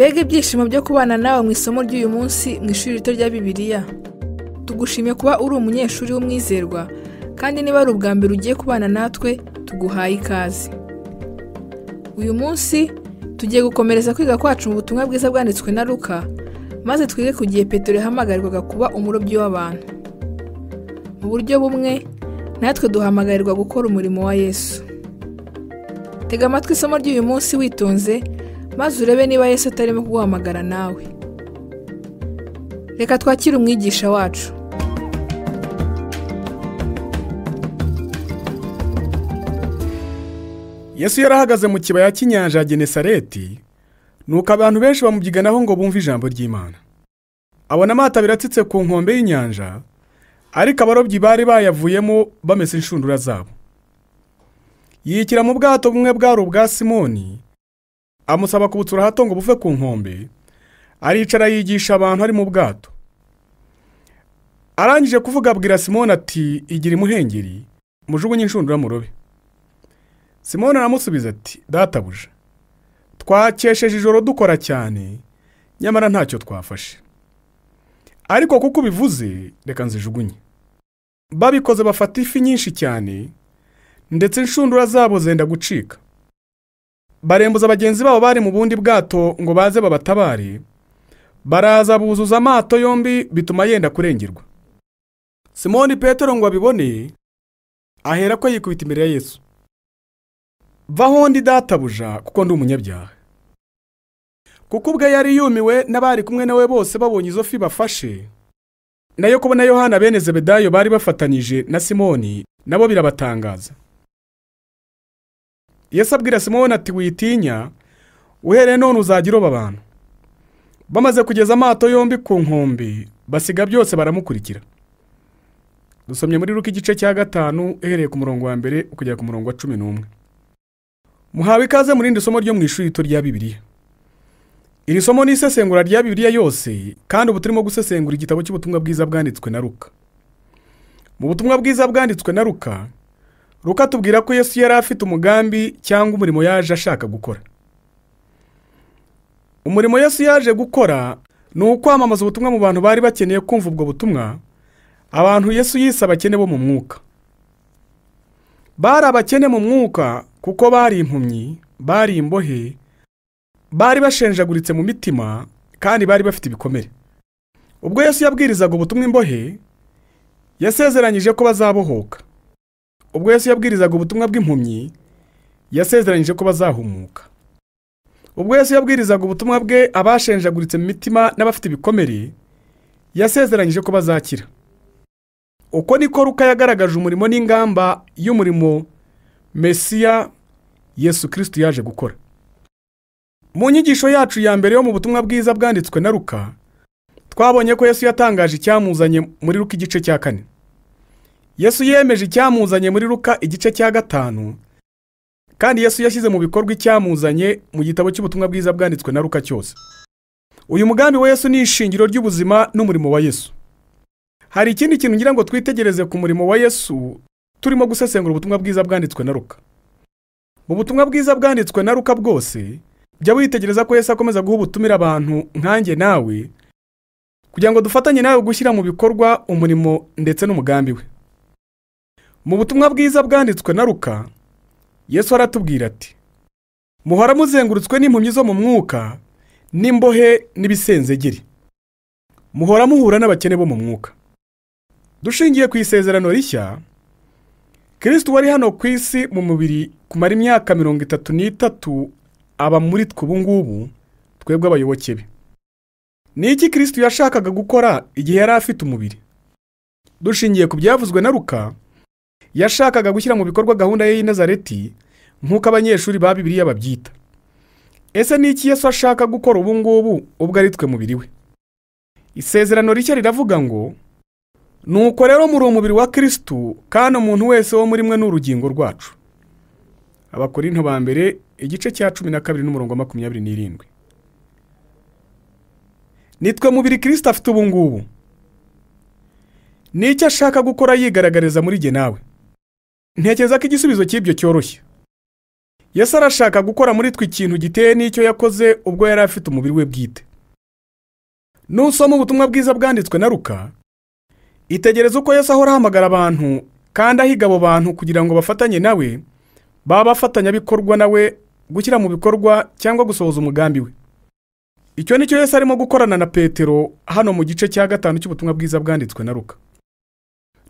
Mbega ibyishimo byo kubana nawe mu isomo ry'uyu munsi mu ishuri rito rya Bibiliya. Tugushimiye kuba uri umunyeshuri w'umwizerwa, kandi niba ari ubwa mbere ugiye kubana natwe, tuguhaye ikaze. Uyu munsi tugiye gukomereza kwiga kwacu mu butumwa bwiza bwanditswe na Luka, maze twige ku gihe Petero yahamagarirwaga kuba umurobyi w'abantu. Mu buryo bumwe, natwe duhamagarirwa gukora umurimo wa Yesu. Tega amatwi isomo ry'uyu munsi witonze, maze urebe niba Yesu atarimo kuguhamagara nawe. Reka twakire umwigisha wacu. Yesu yarahagaze mu kibaya cy'inyanja ya Genesareti, nuko abantu benshi bamubyiganaho ngo bumve ijambo ry'Imana. Abona amato abiri atsitse ku nkombe y'inyanja, ariko abarobyi bari bayavuyemo bamesa inshundura zabo. Yikira mu bwato bumwe bwari ubwa Simoni, amusaba kubutsura hato ngo buve ku nkombe. Aricara yigisha abantu ari mu bwato. Arangije kuvuga abwira Simoni ati, igira imuhengeri, mujugunye inshundura murobe. Simoni aramusubiza ati, databuja, twakesheje ijoro dukora cyane, nyamara ntacyo twafashe. Ariko kuko ubivuze, reka nzijugunye. Babikoze bafata ifi nyinshi cyane, ndetse inshundura zabo zenda gucika. Barembuza bagenzi babo bari mu bundi bwato ngo baze babatabare, baraza buzuza amato yombi bituma yenda kurengerwa. Simoni Petero ngo abibone, ahera ko yikubita imbere ya Yesu. Vaho ndi databuja, kuko ndi umunyabyaha. Kuko ubwe yari yumiwe n'abari kumwe nawe bose babonye izo fi bafashe, na Yakobo na Yohana bene Zebedayo bari bafatanyije na Simoni, nabo birabatangaza. Yesu abwira Simoni ati, witinya, uhereye none uzajya uroba abantu. Bamaze kugeza amato yombi ku nkombe, basiga byose baramukurikira. Dusomye muri Luka igice cya 5 uhereye ku murongo wa 1 ukagera ku murongo wa 11. Muhawe ikaze muri rindi somo ryo mu ishuri rito rya Bibiliya. Iri somo ni isesengura rya Bibiliya yose, kandi ubu turimo gusesengura igitabo cy'ubutumwa bwiza bwanditswe na Luka. Mu butumwa bwiza bwanditswe na Luka, Luka tubwira ko Yesu yari afite umugambi cyangwa umurimo yaje ashaka gukora. Umurimo Yesu yaje gukora ni ukwamamaza ubutumwa mu bantu bari bakeneye kumva ubwo butumwa, abantu Yesu yise abakene bo mu mwuka. Bari abakene mu mwuka kuko bari impumyi, bari imbohe, bari bashenjaguritse mu mitima, kandi bari bafite ibikomere. Ubwo Yesu yabwirizaga ubutumwa imbohe, yasezeranyije ko bazabohoka. Ubwo Yesu yabwirizaga ubutumwa bw'impumyi, yasezeranyije ko bazahumuka. Ubwo Yesu yabwirizaga ubutumwa bwe abashenjaguritse mu mitima n'abafite ibikomere, yasezeranyije ko bazakira. Uko niko Luka yagaragaje umurimo n'ingamba y'umurimo Mesiya Yesu Kristo yaje gukora. Mu nyigisho yacu ya mbere yo mu butumwa bwiza bwanditswe na Luka, twabonye ko Yesu yatangaje icyamuzanye muri Luka igice cya 4. Yesu yemeje icyamuzanye muri Luka igice cya 5, kandi Yesu yashyize mu bikorwa icyamuzanye mu gitabo cy'ubutumwa bwiza bwanditswe na Luka cyose. Uyu mugambi wa Yesu ni ishingiro ry'ubuzima n'umurimo wa Yesu. Hari ikindi kintu ngira ngo twitegereze ku murimo wa Yesu turimo gusesengura ubutumwa bwiza bwanditswe na Luka. Mu butumwa bwiza bwanditswe na Luka bwose, jya witegereza ko Yesu akomeza guha ubutumira abantu nkanjye nawe, kugira ngo dufatanye nawe gushyira mu bikorwa umurimo ndetse n'umugambi we. Mu butumwa bwiza bwanditswe na Luka, Yesu aratubwira ati, muhora muzengurutswe n'impumyi zo mu mwuka, n'imbohe n'ibisenzegeri. Muhora muhura n'abakene bo mu mwuka. Dushingiye ku isezerano rishya, Kristo wari hano ku isi mu mubiri kumara imyaka 33 aba muri twe ubu ngubu, twebwe abayoboke be. Ni iki Kristo yashakaga gukora igihe yari afite umubiri? Dushingiye ku byavuzwe na Luka, yashakaga gushyira mu bikorwa gahunda ye y'i Nazareti, nk'uko abanyeshuri ba Bibiliya babyita. Ese ni iki Yesu ashaka gukora ubu ngubu ubwo ari twe mubiri we? Isezerano rishya riravuga ngo, nuko rero muri umubiri wa Kristo, kandi umuntu wese wo muri mwe n'urugingo rwacu. Abakorinto ba mbere igice cya 12 n'umurongo wa 27. Nitwe mubiri Kristo afite ubu ngubu. Ni icyo ashaka gukora yigaragariza muri jye nawe? Ntekereza ko igisubizo cy'ibyo cyoroshye. Yesu arashaka gukora muri twe ikintu giteye n'icyo yakoze ubwo yari afite umubiri we bwite. Nusoma ubutumwa bwiza bwanditswe na Luka, itegereza uko Yesu ahora ahamagara abantu kandi ahiga abo bantu kugira ngo bafatanye nawe, baba bafatanyabikorwa nawe gushyira mu bikorwa cyangwa gusohoza umugambi we. Icyo nicyo Yesu arimo gukorana na Petero hano mu gice cya 5 cy'ubutumwa bwiza bwanditswe na Luka.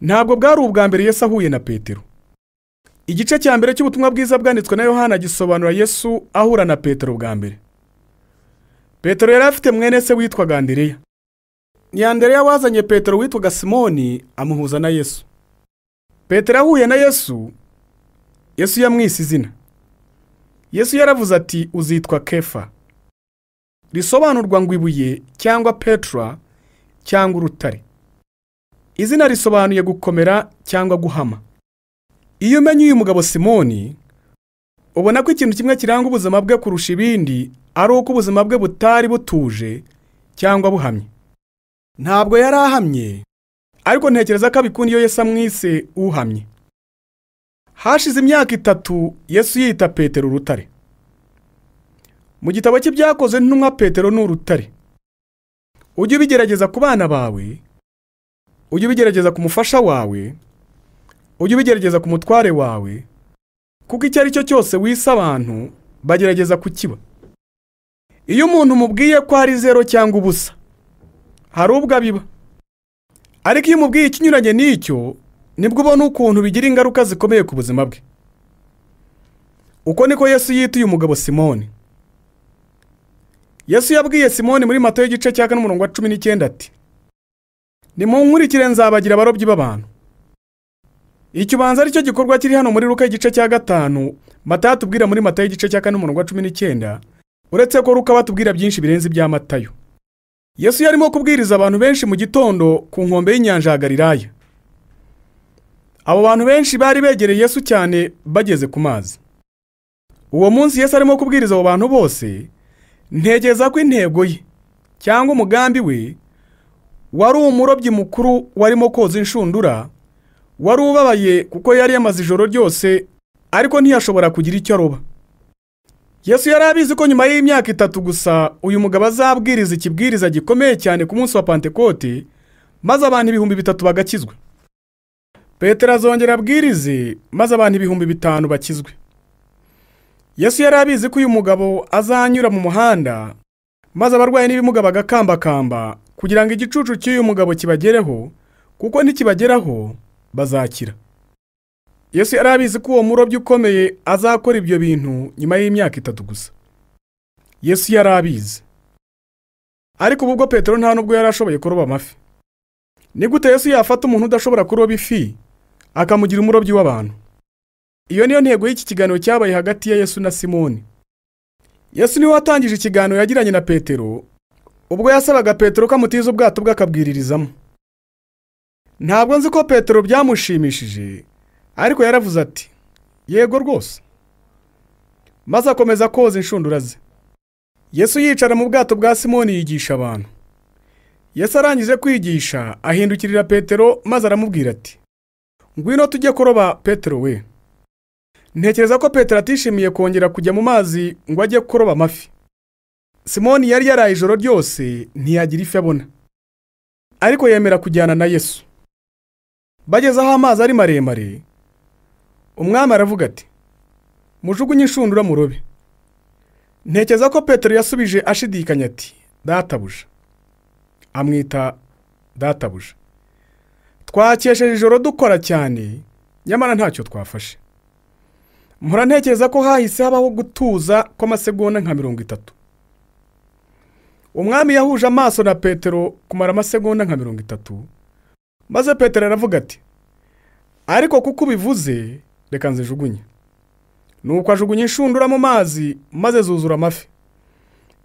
Ntabwo bwari ubwa mbere Yesu ahuye na Petero. Igice cya mbere cy'ubutumwa bwiza bwanditswe na Yohana gisobanura Yesu ahura na Petero bwa mbere. Petero yari afite mwene se witwaga Andereya. Ni Andereya wazanye Petero witwaga Simoni amuhuza na Yesu. Petero ahuye na Yesu, Yesu yamwise izina. Yesu yaravuze ati uzitwa Kefa, risobanurwa ngo ibuye cyangwa Petra cyangwa urutare. Izina risobanuye gukomera cyangwa guhama. Iyo umenye uyu mugabo Simoni, ubona ko ikintu kimwe kiranga ubuzima bwe kurusha ibindi ari uko ubuzima bwe butari butuje cyangwa buhamye. Ntabwo yari ahamye, ariko ntekereza ko abikunda iyo Yesu amwise uhamye. Hashize imyaka 3 Yesu yita Petero urutare. Mu gitabo cy'ibyakozwe n'intumwa Petero n'urutare. Ujye ubigerageza ku bana bawe, ujye ubigerageza ku mufasha wawe, ujye ubigerageza ku mutware wawe, kuko icyo ari cyo cyose wisa abantu bagerageza kukiba. Iyo umuntu umubwiye ko ari 0 cyangwa ubusa, hari ubwo abiba. Ariko iyo umubwiye ikinyuranye n'icyo, nibwo ubona ukuntu bigira ingaruka zikomeye ku buzima bwe. Uko niko Yesu yita uyu mugabo Simoni. Yesu yabwiye Simoni muri Matayo igice cya 4:19 ati, nimunkurikire nzabagira abarobyi b'abantu. Icyo banza ari cyo gikorwa kiri hano muri Luka igice cya 5, Matayo atubwira muri Matayo igice cya 4:19, uretse ko Luka batubwira byinshi birenze ibya Matayo. Yesu yarimo kubwiriza abantu benshi mu gitondo ku nkombe y'inyanja ya Galilaya. Abo bantu benshi bari begereye Yesu cyane bageze ku mazi. Uwo munsi Yesu arimo kubwiriza abo bantu bose, ntegeza ko intego ye cyangwa umugambi we wari umurobyi mukuru warimo koza inshundura, wari ubabaye kuko yari yamaze ijoro ryose ariko ntiyashobora kugira icyo aroba. Yesu yari abizi ko nyuma y'imyaka 3 gusa uyu mugabo azabwiriza ikibwiriza gikomeye cyane ku munsi wa Pentekote, maze abantu 3,000 bagakizwa. Petero azongera abwirize, maze abantu 5,000 bakizwe. Yesu yari abizi ko uyu mugabo azanyura mu muhanda, maze abarwayi n'ibimuga bagakambakamba kugira ngo igicucu cy'uyu mugabo kibagereho, kuko nikibageraho bazakira. Yesu yari abizi ko uwo murobyi ukomeye azakora ibyo bintu nyuma y'imyaka 3 gusa. Yesu yari abizi. Ariko ubwo Petero nta nubwo yari ashoboye kuroba amafi. Ni gute Yesu yafata umuntu udashobora kuroba ifi akamugira umurobyi w'abantu? Iyo niyo ntego y'iki kiganiro cyabaye hagati ya Yesu na Simoni. Yesu niwe watangije ikiganiro yagiranye na Petero ubwo yasabaga Petero ko amutiza ubwato bw'akabwiririzamo. Ntabwo nzi ko Petero byamushimishije, ariko yaravuze ati yego rwose, maze akomeza koza inshundura ze. Yesu yicara mu bwato bwa Simoni yigisha abantu. Yesu arangije kwigisha ahindukirira Petero maze aramubwira ati, ngwino tujye kuroba Petero we. Ntekereza ko Petero atishimiye kongera kujya mu mazi ngo ajye kuroba amafi. Simoni yari yaraye ijoro ryose ntiyagira ifi abona, ariko yemera kujyana na Yesu. Bageze aho amazi ari maremare, umwami aravuga ati, mujugunye inshundura murobe. Ntekereza ko Petero yasubije ashidikanya ati, databuja. Amwita databuja. Twakesheje ijoro dukora cyane, nyamara ntacyo twafashe. Mpora ntekereza ko hahise habaho gutuza kw'amasegonda nka 30. Umwami yahuje amaso na Petero kumara amasegonda nka 30, maze Petero aravuga ati, ariko kuko ubivuze reka nzijugunye. Nuko ajugunye inshundura mu mazi maze zuzura amafi.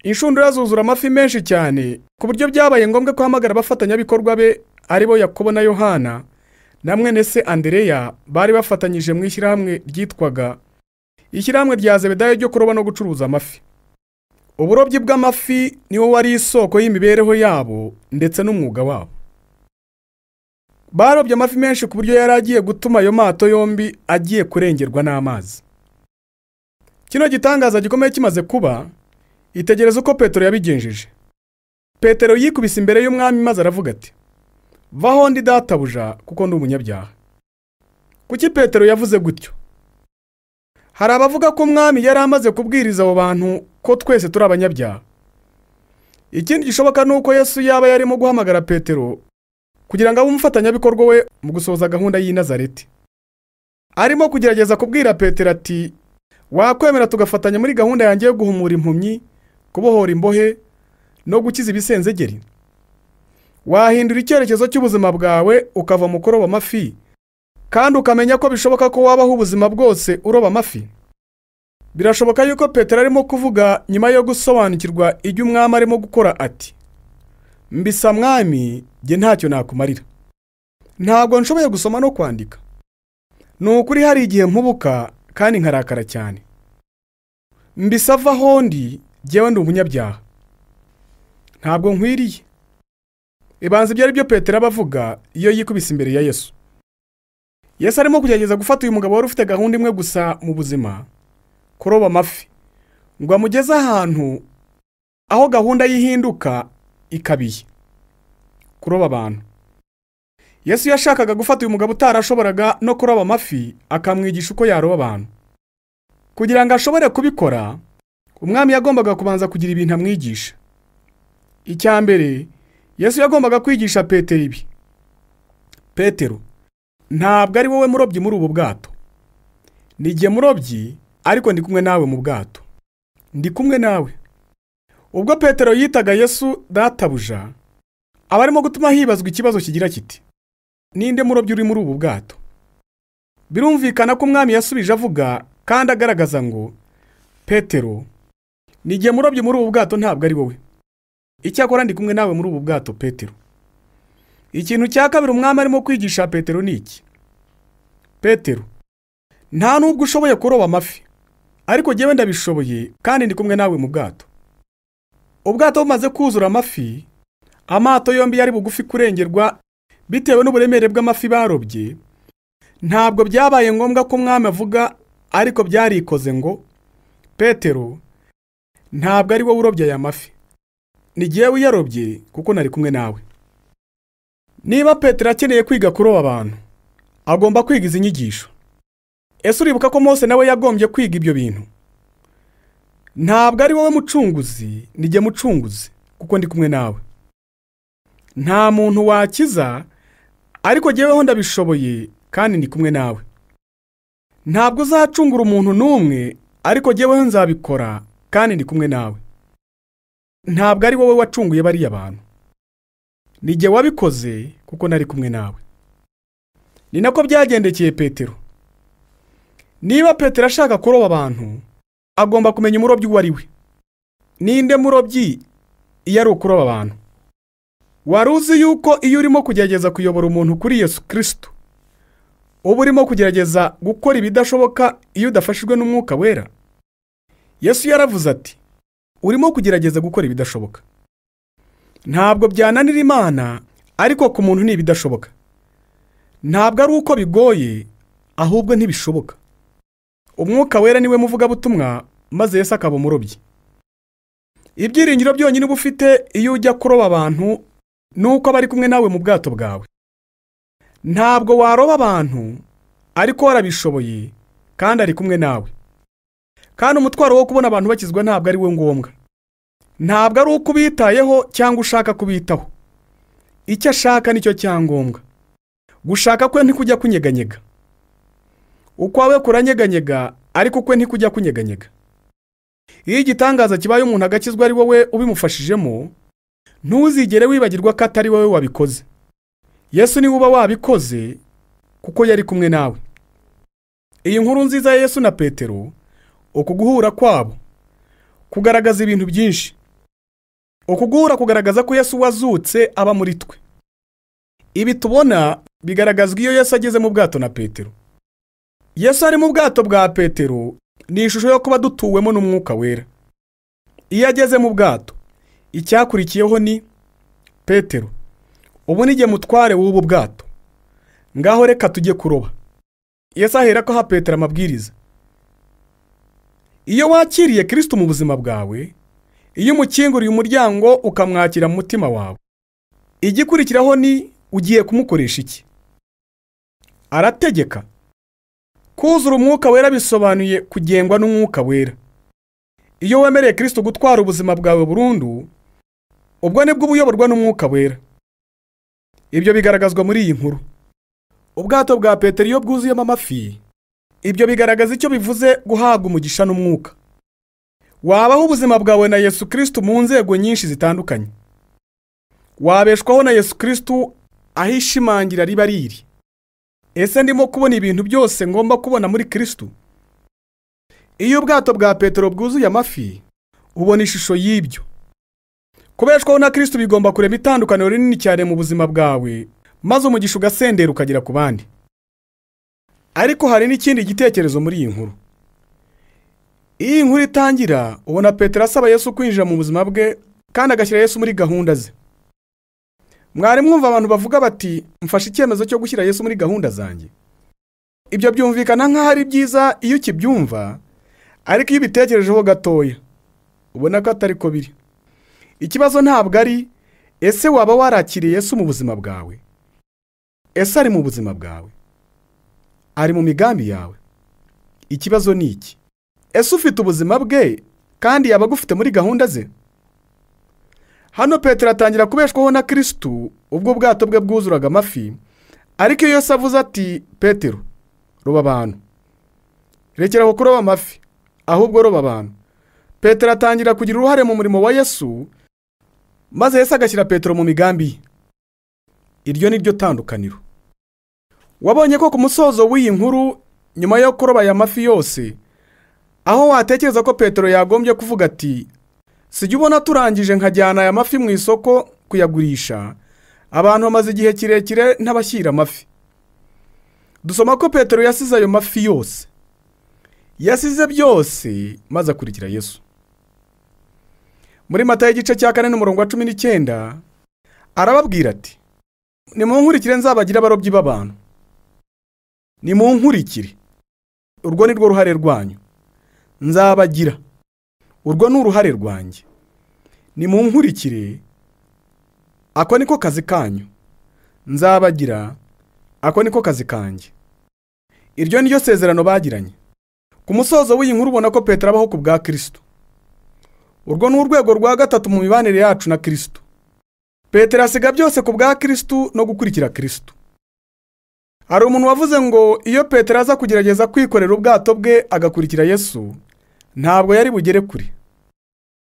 Inshundura zuzura amafi menshi cyane ku buryo byabaye ngombwa ko hamagara abafatanyabikorwa be aribo Yakobo na Yohana na mwene se Andereya bari bafatanyije mu ishyirahamwe ryitwaga ishyirahamwe rya Zebedayo ryo kuroba no gucuruza amafi. Uburobyi bw'amafi niwo wari isoko y'imibereho yabo ndetse n'umwuga wabo. Barobye amafi menshi ku buryo yari agiye gutuma ayo mato yombi agiye kurengerwa n'amazi. Kino gitangaza gikomeye kimaze kuba, itegereza uko Petero yabigenjeje. Petero yikubise imbere y'umwami maze aravuga ati, vaho ndi databuja kuko ndi umunyabyaha. Kuki Petero yavuze gutyo? Hari abavuga ko umwami yari amaze kubwiriza abo bantu ko twese turi abanyabyaha. Ikindi gishoboka nuko Yesu yaba yarimo guhamagara Petero kugira ngo abe umufatanyabikorwa we mu gusohoza gahunda y'i Nazareti. Arimo kugerageza kubwira Petero ati, wakwemera tugafatanya muri gahunda yanjye yo guhumura impumyi, kubohora imbohe no gukiza ibisenzegeri? Wahindura icyerekezo cy'ubuzima bwawe ukava mu kuroba amafi, kandi ukamenya ko bishoboka ko wabaho ubuzima bwose uroba amafi? Birashoboka yuko Petero arimo kuvuga nyuma yo gusobanukirwa ibyo umwami arimo gukora ati, mbisa mwami, jye ntacyo nakumarira. Ntabwo nshoboye gusoma no kwandika. Ni ukuri hari igihe mpubuka kandi nkarakara cyane. Mbisa vaho ndi, jyewe ndi umunyabyaha. Ntabwo nkwiriye. Ibanze ibyo ari byo Petero abavuga iyo yikubise imbere ya Yesu. Yesu arimo kugerageza gufata uyu mugabo wari ufite gahunda imwe gusa mu buzima, kuroba amafi, ngo amugeze ahantu aho gahunda yihinduka ikabiye, kuroba abantu. Yesu yashakaga gufata uyu mugabo utarashoboraga no kuroba amafi akamwigisha uko yaroba abantu. Kugira ngo ashobore kubikora, umwami yagombaga kubanza kugira ibintu amwigisha. Icya mbere, Yesu yagombaga kwigisha Petero ibi: Petero, ntabwo ari wowe murobyi muri ubu bwato. Ni jye murobyi, ariko ndi kumwe nawe mu bwato. Ndi kumwe nawe. Ubwo Petero yitaga Yesu databuja, aba arimo gutuma hibazwa ikibazo kigira kiti, ninde murobyi uri muri ubu bwato? Birumvikana ko umwami yasubije avuga kandi agaragaza ngo, Petero, ni jye murobyi muri ubu bwato, ntabwo ari wowe. Icyakora ndi kumwe nawe muri ubu bwato, Petero. Ikintu cya kabiri umwami arimo kwigisha Petero ni iki: Petero, nta nubwo ushoboye kuroba amafi, ariko jyewe ndabishoboye kandi ndi kumwe nawe mu bwato. Ubwato bumaze kuzura amafi, amato yombi yari bugufi kurengerwa bitewe n'uburemere bw'amafi barobye. Ntabwo byabaye ngombwa ko umwami avuga, ariko byarikoze ngo, Petero, ntabwo ari wowe urobye aya mafi, ni jyewe uyarobye kuko nari kumwe nawe. Niba Petero akeneye kwiga kuroba abantu, agomba kwiga izi nyigisho. Ese uribuka ko Mose nawe yagombye kwiga ibyo bintu? Ntabwo ari wowe mucunguzi, ni jye mucunguzi kuko ndi kumwe nawe. Nta muntu wakiza, ariko jyeweho ndabishoboye kandi ndi kumwe nawe. Ntabwo uzacungura umuntu n'umwe, ariko jyeweho nzabikora kandi ndi kumwe nawe. Ntabwo ari wowe wacunguye bariya bantu, ni jye wabikoze kuko nari kumwe nawe. Ni nako byagendekeye Petero. Niba Petero ashaka kuroba abantu, agomba kumenya umurobyi uwo ari we. Ninde murobyi iyo ari ukuroba abantu? Wari uzi yuko iyo urimo kugerageza kuyobora umuntu kuri Yesu Kristo, uba urimo kugerageza gukora ibidashoboka iyo udafashijwe n'Umwuka Wera? Yesu yaravuze ati, urimo kugerageza gukora ibidashoboka. Ntabwo byananira Imana, ariko ku muntu ni ibidashoboka. Ntabwo ari uko bigoye, ahubwo ntibishoboka. Umwuka Wera niwe muvugabutumwa, maze Yesu akaba umurobyi. Ibyiringiro byonyine uba ufite iyo ujya kuroba abantu nuko bari kumwe nawe mu bwato bwawe. Ntabwo waroba abantu, ariko warabishoboye kandi ari kumwe nawe. Kandi umutwaro wo kubona abantu bakizwa ntabwo ari we ngombwa. Ntabwo ari uko ubitayeho cyangwa ushaka kubitaho. Icyo ashaka nicyo cyangombwa. Gushaka kwe ntikujya kunyeganyega. Ukwawe kuranyeganyega, ariko kwe ntikujya kunyeganyega. Iyo igitangaza kibaye umuntu agakizwa ari wowe ubimufashijemo, ntuzigere wibagirwa ko atari wowe wabikoze. Yesu niwe uba wabikoze kuko yari kumwe nawe. Iyi nkuru nziza ya Yesu na Petero, ukuguhura kwabo kugaragaza ibintu byinshi. Ukuguhura kugaragaza ko Yesu wazutse aba muri twe. Ibi tubona bigaragazwa iyo Yesu ageze mu bwato na Petero. Yesu ari mu bwato bwa Petero ni ishusho yo kuba dutuwemo n'Umwuka Wera. Iyo ageze mu bwato, icyakurikiyeho ni, Petero, ubu ni jye mutware w'ubu bwato, ngaho reka tujye kuroba. Yesu ahera ko ha Petero amabwiriza. iyo wakiriye Kristo mu buzima bwawe, iyo umukinguriye umuryango ukamwakira mu mutima wawe, igikurikiraho ni ugiye kumukoresha iki? Arategeka. Kuzura umwuka wera bisobanuye kugengwa n'umwuka wera. Iyo wemereye Kristo gutwara ubuzima bwawe burundu, ubwo nibwo ubuyoborwa n'umwuka wera. Ibyo bigaragazwa muri iyi nkuru. Ubwato bwa Petero iyo bwuzuyemo amafi, ibyo bigaragaza icyo bivuze guhabwa umugisha n'umwuka. Wabaho ubuzima bwawe na Yesu Kristo mu nzego nyinshi zitandukanye. Wabeshwaho na Yesu Kristo aho ishimangira riba riri. Ese ndimo kubona ibintu byose ngomba kubona muri Kristo? Iyo ubwato bwa Petero bwuzuye amafi, ubona ishusho y'ibyo. Kubeshwaho na Kristo bigomba kurema itandukaniro rinini cyane mu buzima bwawe, maze umugisha ugasendera ukagera ku bandi. Ariko hari n'ikindi gitekerezo muri iyi nkuru. Iyi nkuru itangira, ubona Petero asaba Yesu kwinjira mu buzima bwe kandi agashyira Yesu muri gahunda ze. Mwari mwumva abantu bavuga bati, mfashe icyemezo cyo gushyira Yesu muri gahunda zanjye. Ibyo byumvikana nk'aho ari byiza iyo ukibyumva, ariko iyo ubitekerejeho gatoya, ubona ko atari ko biri. Ikibazo ntabwo ari ese waba warakiriye Yesu mu buzima bwawe? Ese ari mu buzima bwawe? Ari mu migambi yawe? Ikibazo ni iki? Ese ufite ubuzima bwe kandi yaba agufite muri gahunda ze? Hano Petero atangira kubeshwaho na Kristo ubwo bwato bwe bwuzuraga amafi, ariko iyo Yesu avuze ati, Petero, roba abantu, rekeraho kuroba amafi, ahubwo roba abantu, Petero atangira kugira uruhare mu murimo wa Yesu, maze Yesu agashyira Petero mu migambi ye. Iryo ni ryo tandukaniro. Wabonye ko ku musozo w'iyi nkuru, nyuma yo kuroba aya mafi yose, aho watekereza ko Petero yagombye kuvuga ati, sijya ubona turangije nkajyana aya mafi mu isoko kuyagurisha, abantu bamaze igihe kirekire ntabashyira amafi. Dusoma ko Petero yasize ayo mafi yose. Yasize byose maze akurikira Yesu. Muri Matayo igice cya 4 n'umurongo wa 19, arababwira ati, nimunkurikire nzabagira abarobyi b'abantu. Nimunkurikire. Urwo ni rwo ruhare rwanyu. Nzabagira. Urwo ni uruhare rwanjye. Nimunkurikire. Ako niko kazi kanyu. Nzabagira. Ako niko kazi kanjye. Iryo ni ryo sezerano bagiranye. Ku musozo w'iyi nkuru ubona ko Petero abaho ku bwa Kristo. Urwo ni urwego rwa gatatu mu mibanire yacu na Kristo. Petero asiga byose ku bwa Kristo no gukurikira Kristo. Hari umuntu wavuze ngo iyo Petero aza kugerageza kwikorera ubwato bwe agakurikira Yesu, ntabwo yari bugere kure.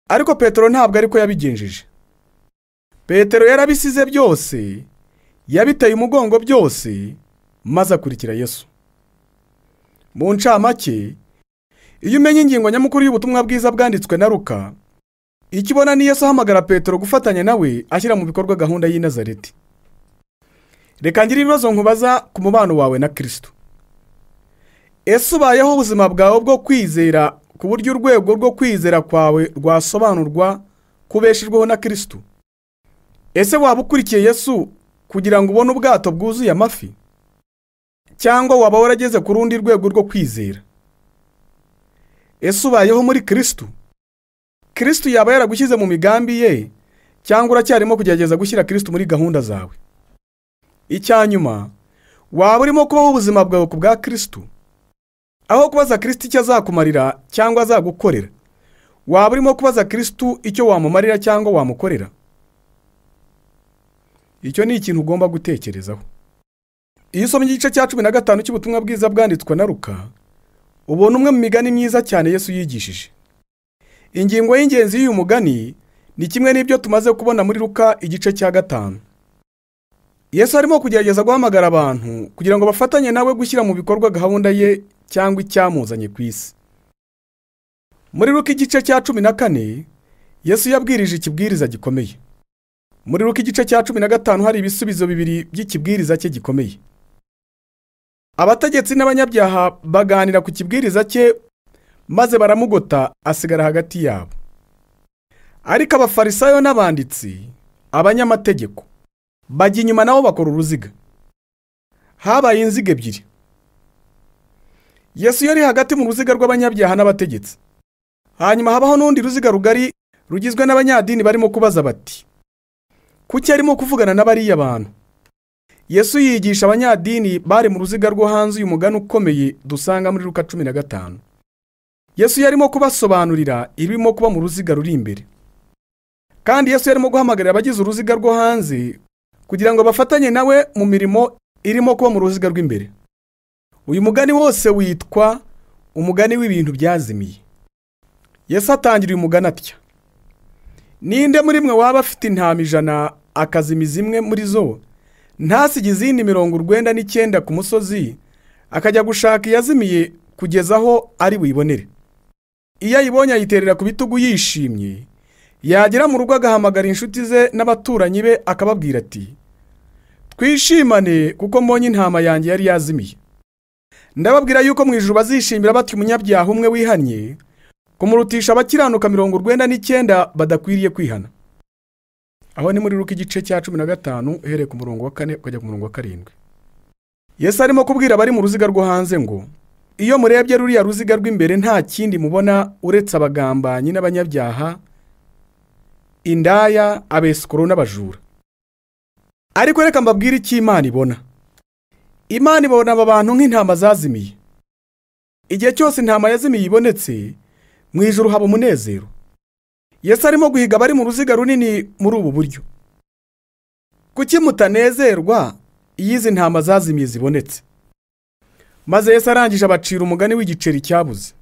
Ariko Petero ntabwo ariko yabigenjeje. Petero yarabisize byose, yabiteye umugongo byose, maze akurikira Yesu. Mu ncamake, iyo umenye ingingo nyamukuru y'ubutumwa bwiza bwanditswe na Luka, ikibona ni Yesu ahamagara Petero gufatanya nawe ashyira mu bikorwa gahunda y'i Nazareti. Reka ngire ibibazo nkubaza ku mubano wawe na Kristo. Ese ubayeho ubuzima bwawe bwo kwizera ku buryo urwego rwo kwizera kwawe rwasobanurwa kubeshejweho na Kristo? Ese waba ukurikiye Yesu kugira ngo ubone ubwato bwuzuye amafi? Cyangwa waba warageze ku rundi rwego rwo kwizera? Ese ubayeho muri Kristo? Kristo yaba yaragushyize mu migambi ye, cyangwa uracyarimo kugerageza gushyira Kristo muri gahunda zawe? Icyanyuma, waba urimo kubaho ubuzima bwawe ku bwa Kristo? Aho kubaza Kristo icyo azakumarira cyangwa azagukorera, waba urimo kubaza Kristo icyo wamumarira cyangwa wamukorera? Icyo ni ikintu ugomba gutekerezaho. Iyo usomye igice cya 15 cy'ubutumwa bwiza bwanditswe na Luka, ubona umwe mu migani myiza cyane Yesu yigishije. Ingingo y'ingenzi y'uyu mugani ni kimwe n'ibyo tumaze kubona muri Luka igice cya 5. Yesu arimo kugerageza guhamagara abantu kugira ngo bafatanye nawe gushyira mu bikorwa gahunda ye cyangwa icyamuzanye ku isi. Muri Luka igice cya 14, Yesu yabwirije ikibwiriza gikomeye. Muri Luka igice cya 15 hari ibisubizo bibiri by'ikibwiriza cye gikomeye. Abategetsi n'abanyabyaha baganira ku kibwiriza cye, maze baramugota asigara hagati yabo. Ariko abafarisayo n'abanditsi, abanyamategeko, bajya inyuma nabo bakora uruziga. Habaye inziga ebyiri. Yesu yari hagati mu ruziga rw'abanyabyaha n'abategetsi. hanyuma habaho n'undi ruziga rugari rugizwe n'abanyadini barimo kubaza bati, kuki arimo kuvugana n'abariya bantu? Yesu yigisha abanyadini bari mu ruziga rwo hanze uyu mugani ukomeye dusanga muri Luka 15. Yesu yarimo kubasobanurira irimo kuba mu ruziga ruri imbere. Kandi Yesu yarimo guhamagarira abagize uruziga rwo hanze kugira ngo bafatanye nawe mu mirimo irimo kuba mu ruziga rw'imbere. Uyu mugani wose witwa umugani w'ibintu byazimiye. Yesu atangira uyu mugani atya: ninde muri mwe waba afite intama 100 akazimiza imwe muri zo, ntasige izindi 99 ku musozi, akajya gushaka iyazimiye kugeza aho ari buyibonere? Iyo ayibonye ayiterera ku bitugu yishimye, yagera mu rugo agahamagara inshuti ze n'abaturanyi be akababwira ati, twishimane kuko mbonye intama yanjye yari yazimiye. Ndababwira yuko mu ijuru bazishimira bati umunyabyaha umwe wihannye kumurutisha abakiranuka 99 badakwiriye kwihana. Aho ni muri Luka igice cya 15 uhereye ku murongo wa 4 ukajya ku murongo wa 7. Yesu arimo kubwira abari mu ruziga rwo hanze ngo, iyo murebye ruriya ruziga rw'imbere nta kindi mubona uretse abagambanyi n'abanyabyaha, indaya, abesikoro n'abajura. Ariko reka mbabwire icyo Imana ibona. Imana ibona aba bantu nk'intama zazimiye. Igihe cyose intama yazimiye ibonetse, mu ijuru haba umunezero. Yesu arimo guhiga abari mu ruziga runini muri ubu buryo. Kuki mutanezerwa iyo izi ntama zazimiye zibonetse? Maze Yesu arangije abacira umugani w'igiceri cyabuze.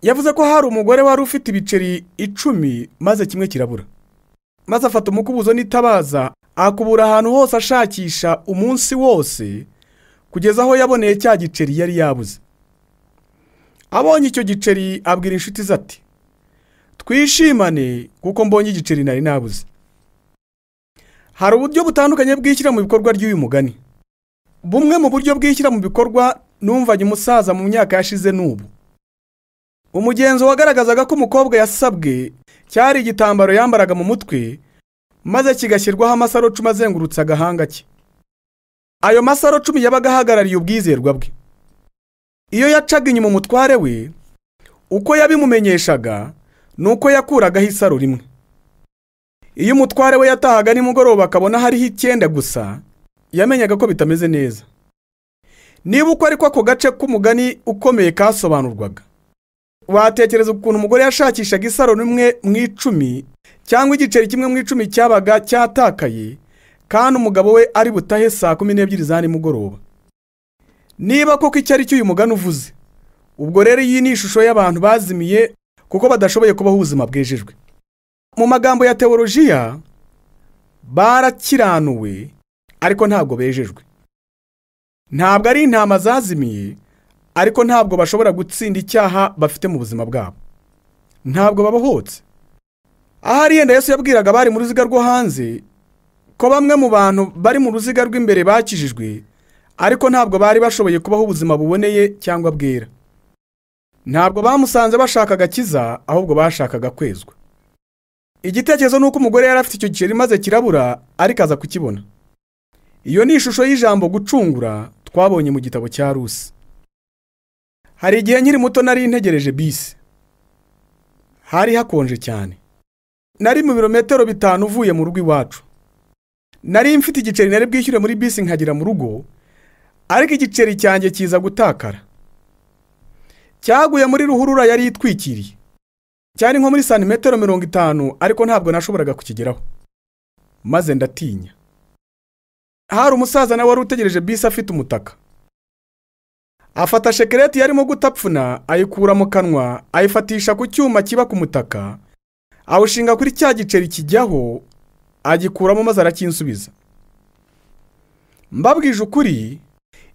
Yavuze ko hari umugore wari ufite ibiceri 10 maze kimwe kirabura. Maze afata umukubuzo n'itabaza akubura ahantu hose ashakisha umunsi wose kugeza aho yaboneye cya giceri yari yabuze. Abonye icyo giceri abwira inshuti ze ati, twishimane kuko mbonye igiceri nari nabuze. Hari uburyo butandukanye bw'ishyira mu bikorwa ry'uyu mugani. Bumwe mu buryo bw'ishyira mu bikorwa numvanye umusaza mu myaka yashize n'ubu. Umugenzo wagaragazaga ko umukobwa yasabwe cyari igitambaro yambaraga mu mutwe maze kigashyirwaho amasaro 10 azengurutse agahanga ke. Ayo masaro 10 yabaga ahagarariye ubwizerwa bwe. Iyo yacaga inyuma umutware we, uko yabimumenyeshaga nuko yakuragaho isaro rimwe. Iyo umutware we yatahaga nimugoroba akabona hariho 9 gusa, yamenyaga ko bitameze neza. Niba uko ariko ako gace k'umugani ukomeye kasobanurwaga, watekereza ukuntu umugore yashakishaga isaro rimwe mu 10 cyangwa igiceri kimwe mu 10 cyabaga cyatakaye, kandi umugabo we ari butahe saa 12 za nimugoroba. Niba koko icyo ari cyo uyu mugani uvuze, ubwo rero iyi ni ishusho y'abantu bazimiye kuko badashoboye kubaho ubuzima bwejejwe. Mu magambo ya teolojiya, barakiranuwe ariko ntabwo bejejwe. Ntabwo ari intama zazimiye, ariko ntabwo bashobora gutsinda icyaha bafite mu buzima bwabo. Ntabwo babohotse. Ahari yenda Yesu yabwiraga bari mu ruziga rwo hanze ko bamwe mu bantu bari mu ruziga rw'imbere bakijijwe, ariko ntabwo bari bashoboye kubaho ubuzima buboneye cyangwa bwera. Ntabwo bamusanze bashaka agakiza, ahubwo bashakaga kwezwa. Igitekerezo nuko umugore yari afite icyo giceri maze kirabura ariko aza kukibona. Iyo ni ishusho y'ijambo gucungura twabonye mu gitabo cya Rusi. Hari igihe nkiri muto nari ntegereje bisi. Hari hakonje cyane. Nari mu birometero 5 uvuye mu rugo iwacu. Nari mfite igiceri nari bwishyure muri bisi nkagera mu rugo, ariko igiceri cyanjye kiza gutakara. Cyaguye muri ruhurura yari itwikiriye. Cyari nko muri santimetero 50, ariko ntabwo nashoboraga kukigeraho. Maze ndatinya. Hari umusaza nawe wari utegereje bisi afite umutaka. Afata shekereti yarimo gutapfuna, ayikura mu kanwa, ayifatisha ku cyuma kiba ku mutaka, awushinga kuri cya giceri kijyaho, agikuramo maze arakinsubiza. Mbabwije ukuri,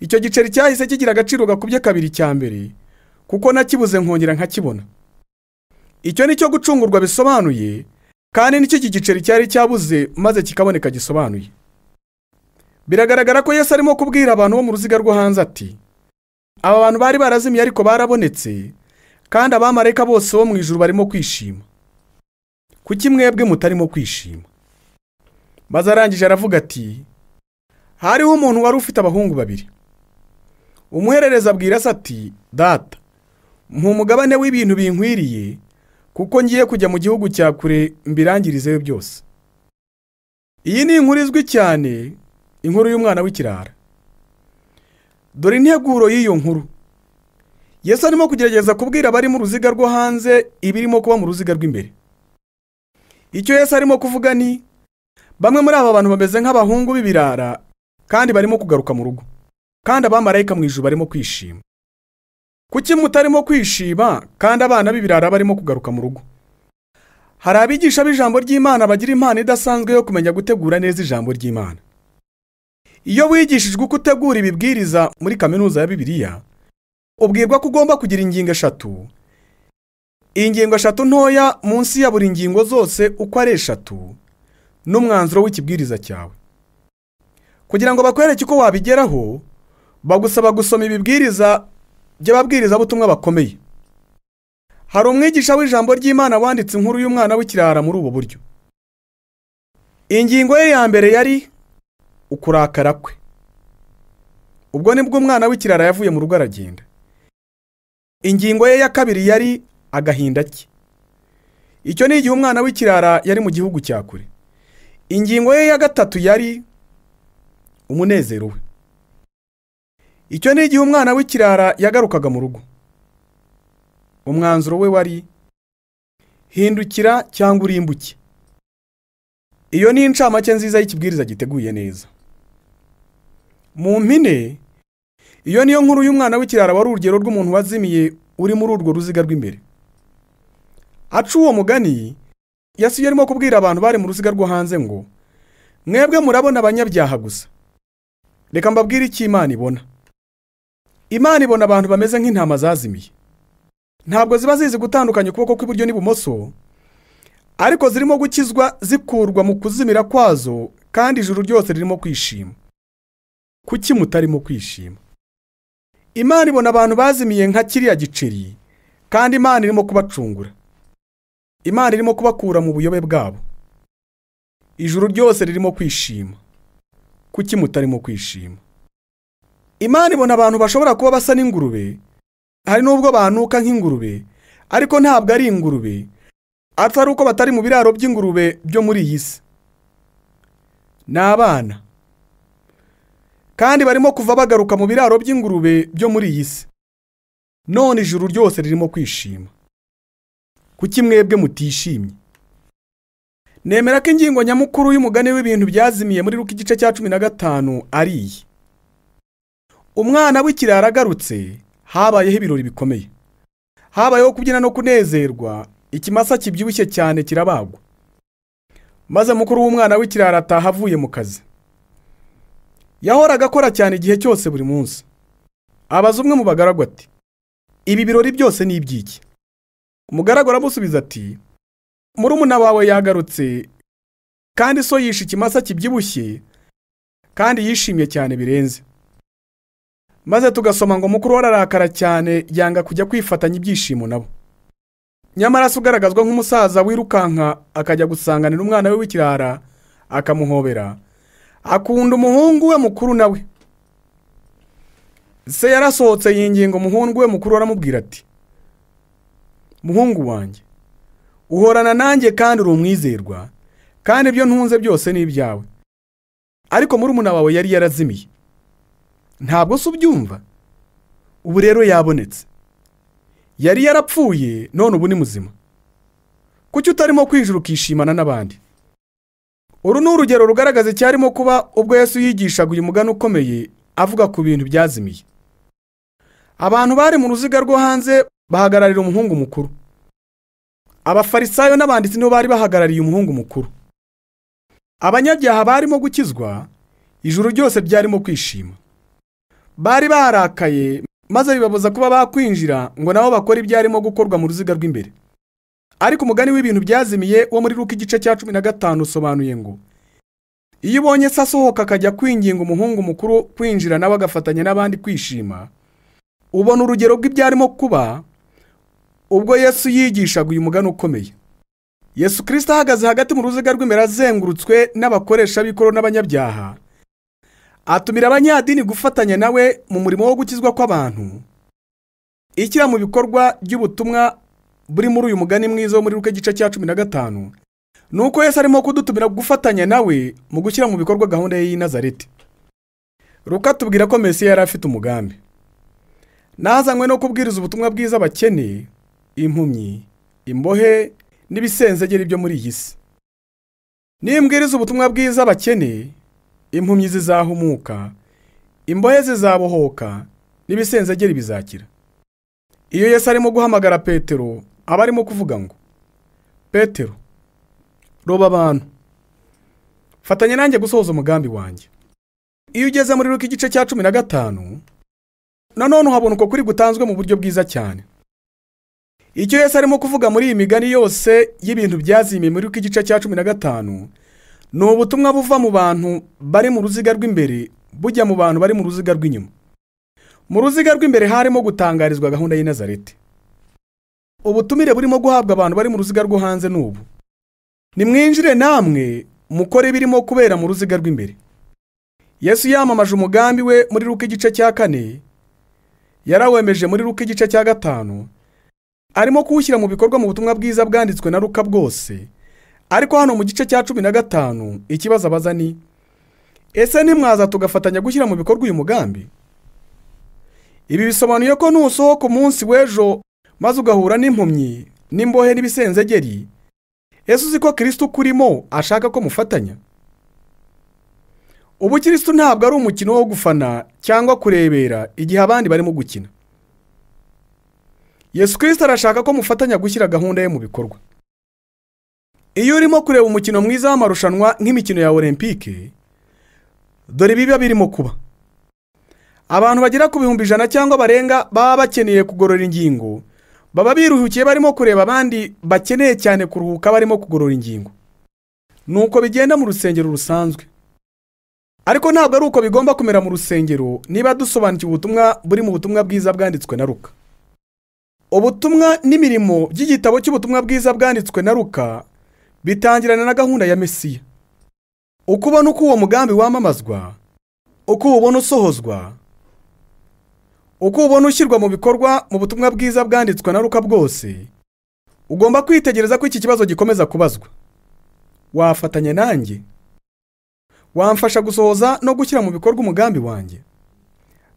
icyo giceri cyahise kigira agaciro gakubye 2 cya mbere, kuko nakibuze nkongera nkakibona. Icyo nicyo gucungurwa bisobanuye, kandi nicyo giceri cyari cyabuze maze kikaboneka gisobanuye. Biragaragara ko Yesu arimo kubwira abantu bo mu ruziga rwo hanze ati, aba bantu bari barazimiye ariko barabonetse, kandi abamarayika bose bo mu ijuru barimo kwishima. Kuki mwebwe mutarimo kwishima? Maze arangije aravuga ati, hariho umuntu wari ufite abahungu 2. Umuherereza abwira se ati, data, umugabane w'ibintu binkwiriye, kuko ngiye kujya mu gihugu cya kure mbirangirizeyo byose. Iyi ni inkuru izwi cyane, inkuru y'umwana w'ikirara. Dore integuro y'iyo nkuru. Yesu arimo kugerageza kubwira abari mu ruziga rwo hanze ibirimo kuba mu ruziga rw'imbere. Icyo Yesu arimo kuvuga ni bamwe muri aba bantu bameze nk'abahungu b'ibirara kandi barimo kugaruka mu rugo, kandi abamarayika mu ijuru barimo kwishima. Kuki mutarimo kwishima kandi abana b'ibirara barimo kugaruka mu rugo? Hari abigisha b'ijambo ry'Imana bagira impano idasanzwe yo kumenya gutegura neza ijambo ry'Imana. Iyo wigishijwe uko utegura ibibwiriza muri kaminuza ya Bibiliya, ubwirwa ko ugomba kugira ingingo eshatu. Ingingo eshatu ntoya munsi ya buri ngingo zose uko ari eshatu, n'umwanzuro w'ikibwiriza cyawe. Kugira ngo bakwereke uko wabigeraho, bagusaba gusoma ibibwiriza by'ababwirizabutumwa bakomeye. Hari umwigisha w'ijambo ry'Imana wanditse inkuru y'umwana w'ikirara muri ubu buryo. Ingingo ye ya mbere yari ukurakara kwe. Ubwo nibwo umwana w'ikirara yavuye mu rugo aragenda. Ingingo ye ya kabiri yari agahinda ke. Icyo ni igihe umwana w'ikirara yari mu gihugu cya kure. Ingingo ye ya gatatu yari umunezero we. Icyo ni igihe umwana w'ikirara yagarukaga mu rugo. Umwanzuro we wari hindukira cyangwa urimbuke. Iyo ni incamake nziza y'ikibwiriza giteguye neza. Mu mpine, iyo niyo nkuru y'umwana w'ikirara wari urugero rw'umuntu wazimiye uri muri urwo ruziga rw'imbere. Aca uwo mugani, Yesu yarimo kubwira abantu bari mu ruziga rwo hanze ngo mwebwe murabona abanyabyaha gusa. Reka mbabwire icyo Imana ibona. Imana ibona abantu bameze nk'intama zazimiye. Ntabwo ziba zizi gutandukanya ukuboko kw'iburyo n'ibumoso, ariko zirimo gukizwa zikurwa mu kuzimira kwazo, kandi ijuru ryose ririmo kwishima. Kuki mutarimo kwishima? Imana ibona abantu bazimiye nka kiriya giceri, kandi Imana irimo kubacungura. Imana irimo kubakura mu buyobe bwabo. Ijuru ryose ririmo kwishima. Kuki mutarimo kwishima? Imana ibona abantu bashobora kuba basa n'ingurube, hari n'ubwo banuka nk'ingurube, ariko ntabwo ari ingurube, atari uko batari mu biraro by'ingurube byo muri iyi si. Ni abana, kandi barimo kuva bagaruka mu biraro by'ingurube byo muri iyi si. None ijuru ryose ririmo kwishima. Kuki mwebwe mutishimye? Nemera ko ingingo nyamukuru y'umugani w'ibintu byazimiye muri Luka igice cya 15 ari iyi. Umwana w'ikirara agarutse, habayeho ibirori bikomeye. Habayeho kubyina no kunezerwa, ikimasa kibyibushye cyane kirabagwa. Maze mukuru w'umwana w'ikirara ataha avuye mu kazi. Yahoraga akora cyane igihe cyose buri munsi. Abaza umwe mu bagaragu ati, ibi birori byose ni iby'iki? Umugaragu aramusubiza ati, murumuna wawe yagarutse, kandi so yishe ikimasa kibyibushye, kandi yishimye cyane birenze. Maze tugasoma ngo mukuru ararakara cyane, yanga kujya kwifatanya ibyishimo nabo. Nyamara se ugaragazwa nk'umusaza wirukanka akajya gusanganira umwana we w'ikirara, akamuhobera, akunda umuhungu we mukuru nawe. Se yarasohotse yinginga umuhungu we mukuru, aramubwira ati, muhungu wanjye, uhorana nanjye kandi uri umwizerwa, kandi ibyo ntunze byose ni ibyawe. Ariko murumuna wawe yari yarazimiye. Ntabwo se ubyumva? Ubu rero yabonetse. Yari yarapfuye, none ubu ni muzima. Kuki utarimo kwijuru ukishimana n'abandi? Uru ni urugero rugaragaza icyarimo kuba ubwo Yesu yigishaga uyu mugani ukomeye avuga ku bintu byazimiye. Abantu bari mu ruziga rwo hanze bahagararira umuhungu mukuru. Abafarisayo n'abanditsi nibo bari bahagarariye umuhungu mukuru. Abanyabyaha barimo gukizwa, ijuru ryose ryarimo kwishima. Bari barakaye, maze bibabuza kuba bakwinjira ngo nabo bakora ibyarimo gukorwa mu ruziga rw'imbere. Ariko umugani w'ibintu byazimiye wo muri Luka igice cya 15 usobanuye ngo iyo ubonye se asohoka akajya kwinginga umuhungu mukuru kwinjira nawe agafatanya n'abandi kwishima, ubona urugero rw'ibyarimo kuba ubwo Yesu yigishaga uyu mugani ukomeye. Yesu Kristo ahagaze hagati mu ruziga rw'imbere azengurutswe n'abakoresha b'ikoro n'abanyabyaha, atumira abanyadini gufatanya nawe mu murimo wo gukizwa kw'abantu. ishyira mu bikorwa ry'ubutumwa buri muri uyu mugani mwiza wo muri Luka igice cya 15 nuko Yesu arimo kudutumira gufatanya nawe mu gushyira mu bikorwa gahunda ye y'i Nazareti. Luka tubwira ko Mesiya yari afite umugambi. Nazanywe no kubwiriza ubutumwa bwiza abakene, impumyi, imbohe n'ibisenzegeri byo muri iyi si. Nimbwiriza ubutumwa bwiza abakene, impumyi zizahumuka, imbohe zizabohoka n'ibisenzegeri bizakira. Iyo Yesu arimo guhamagara Petero, aba arimo kuvuga ngo, Petero, roba abantu, fatanya nanjye gusohoza umugambi wanjye. Iyo ugeze muri Luka igice cya 15, nanone uhabona uko kuri gutanzwe mu buryo bwiza cyane. Icyo Yesu arimo kuvuga muri iyi migani yose y'ibintu byazimiye muri Luka igice cya 15 ni ubutumwa buva mu bantu bari mu ruziga rw'imbere bujya mu bantu bari mu ruziga rw'inyuma. Mu ruziga rw'imbere harimo gutangarizwa gahunda y'i Nazareti. Ubutumire burimo guhabwa abantu bari mu ruziga rwo hanze n'ubu: nimwinjire namwe mukore birimo kubera mu ruziga rw'imbere. Yesu yamamaje umugambi we muri Luka igice cya 4, yarawemeje muri Luka igice cya 5, arimo kuwushyira mu bikorwa mu butumwa bwiza bwanditswe na Luka bwose. Ariko hano mu gice cya 15 ikibazo abaza ni: ese nimwaza tugafatanya gushyira mu bikorwa uyu mugambi? Ibi bisobanuye ko nusohoka umunsi w'ejo maze ugahura n'impumyi n'imbohe n'ibisenzegeri, Yesu uzi ko Kristo kurimo ashaka ko mufatanya. Ubu Kristo ntabwo ari umukino wo gufana cyangwa kurebera igihe abandi barimo gukina. Yesu Kristo arashaka ko mufatanya gushyira gahunda ye mu bikorwa. Iyo urimo kureba umukino mwiza w'amarushanwa nk'imikino ya Olympique, dore biba birimo kuba: abantu bagera ku 100 cyangwa barenga baba bakeneye kugorora ingingo, baba biruhukiye barimo kureba abandi bakeneye cyane kuruhuka barimo kugorora ingingo. Nuko bigenda mu rusengero rusanzwe. Ariko ntabwo ari uko bigomba kumera mu rusengero niba dusobanukiwe ubutumwa buri mu butumwa bwiza bwanditswe na Luka. Ubutumwa n'imirimo by'igitabo cy'ubutumwa bwiza bwanditswe na Luka bitangirana na gahunda ya Mesiya. Uko ubona uko uwo mugambi wamamazwa, uko ubona usohozwa, uko ubona ushyirwa mu bikorwa mu butumwa bwiza bwanditswe na Luka bwose, ugomba kwitegereza ko iki kibazo gikomeza kubazwa: wafatanya nanjye? Wamfasha gusohoza no gushyira mu bikorwa umugambi wanjye?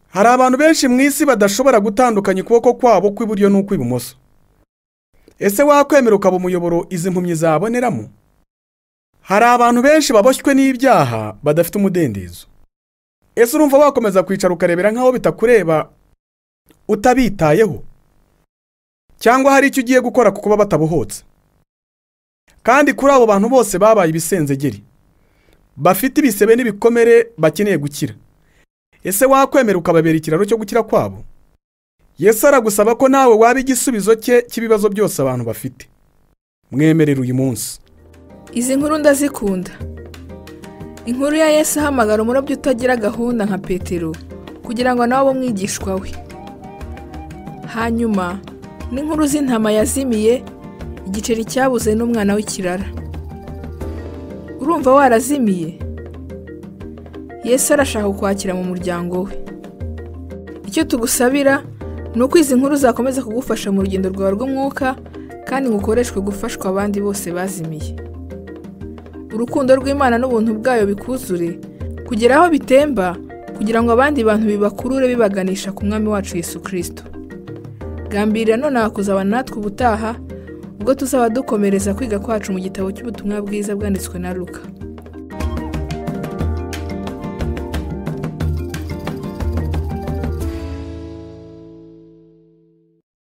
Hari abantu benshi mu isi badashobora gutandukanya ukuboko kwabo kw'iburyo n'ukw'ibumoso. Ese wakwemera ukaba umuyoboro izi mpumyi zaboneramo? Hari abantu benshi baboshywe n'ibyaha badafite umudendezo. Ese urumva wakomeza kwicara ukarebera nk'aho bitakureba utabitayeho? Cyangwa hari icyo ugiye gukora kuko batabohotse? Kandi kuri abo bantu bose babaye ibisenzegeri, bafite ibisebe n'ibikomere bakeneye gukira, ese wakwemera ukababera ikiraro cyo gukira kwabo? Yesu aragusaba ko nawe waba igisubizo cye cy'ibibazo byose abantu bafite. Mwemerere uyu munsi. Izi nkuru ndazikunda. Inkuru ya Yesu ahamagara umurobyi utagira gahunda nka Petero kugira ngo nawe umwigishwa we. Hanyuma n'inkuru z'intama yazimiye, igiceri cyabuze n'umwana w'ikirara. Urumva warazimiye? Yesu arashaka kukwakira mu muryango we. Icyo tugusabira ni uko izi nkuru zakomeza kugufasha mu rugendo rwawe rw'umwuka kandi ngukoreshwe gufashwa abandi bose bazimiye. Urukundo rw'Imana n'ubuntu bwayo bikuzure kugera aho bitemba, kugira ngo abandi bantu bibakurure bibaganisha ku mwami wacu Yesu Kristo. Gambirira none kuzabana natwe ubutaha ubwo tuzaba dukomereza kwiga kwacu mu gitabo cy'ubutumwa bwiza bwanditswe na Luka.